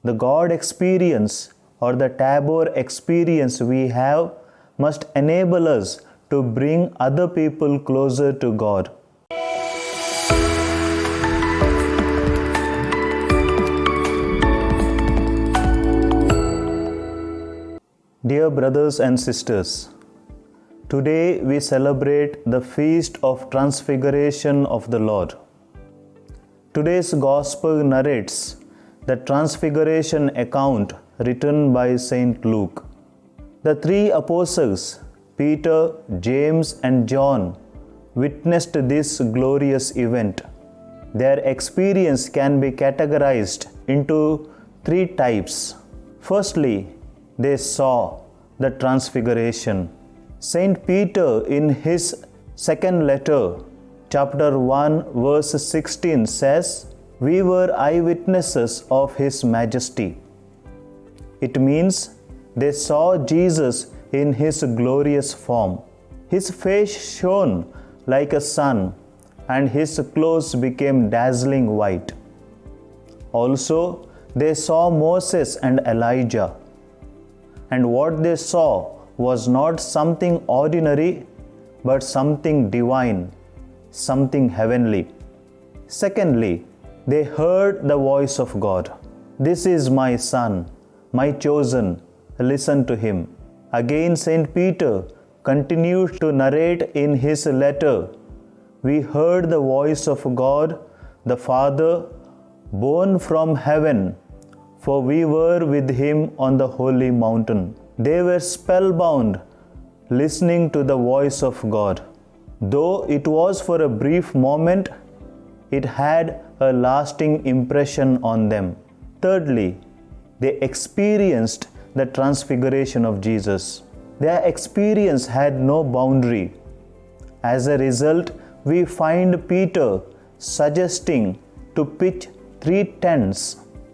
The God experience or the Tabor experience we have must enable us to bring other people closer to God. Dear brothers and sisters, today we celebrate the Feast of Transfiguration of the Lord. Today's Gospel narrates the Transfiguration account written by Saint Luke. The three apostles, Peter, James, and John, witnessed this glorious event. Their experience can be categorized into three types. Firstly, they saw the Transfiguration. Saint Peter, in his second letter, chapter 1, verse 16 says, "We were eyewitnesses of His majesty." It means they saw Jesus in His glorious form. His face shone like a sun, and His clothes became dazzling white. Also, they saw Moses and Elijah. And what they saw was not something ordinary, but something divine, something heavenly. Secondly, they heard the voice of God. "This is my Son, my chosen, listen to him." Again, Saint Peter continued to narrate in his letter, "We heard the voice of God, the Father, born from heaven, for we were with him on the holy mountain." They were spellbound, listening to the voice of God. Though it was for a brief moment, it had a lasting impression on them. Thirdly, they experienced the transfiguration of Jesus. Their experience had no boundary. As a result, we find Peter suggesting to pitch 3 tents.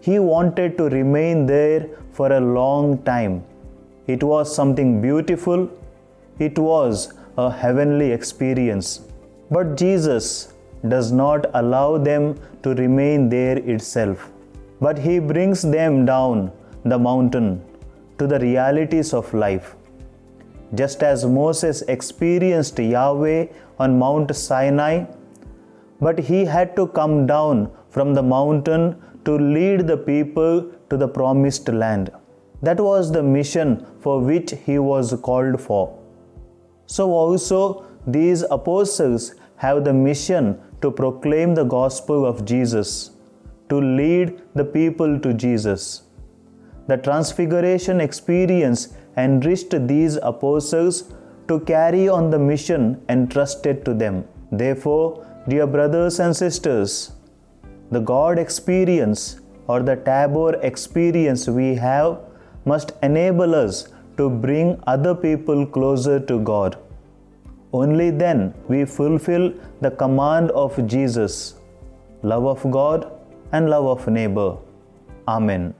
He wanted to remain there for a long time. It was something beautiful. It was a heavenly experience. But Jesus does not allow them to remain there itself, but He brings them down the mountain to the realities of life. Just as Moses experienced Yahweh on Mount Sinai, but he had to come down from the mountain to lead the people to the promised land. That was the mission for which he was called for. So also these apostles have the mission to proclaim the gospel of Jesus, to lead the people to Jesus. The Transfiguration experience enriched these apostles to carry on the mission entrusted to them. Therefore, dear brothers and sisters, the God experience or the Tabor experience we have must enable us to bring other people closer to God. Only then we fulfill the command of Jesus, love of God and love of neighbor. Amen.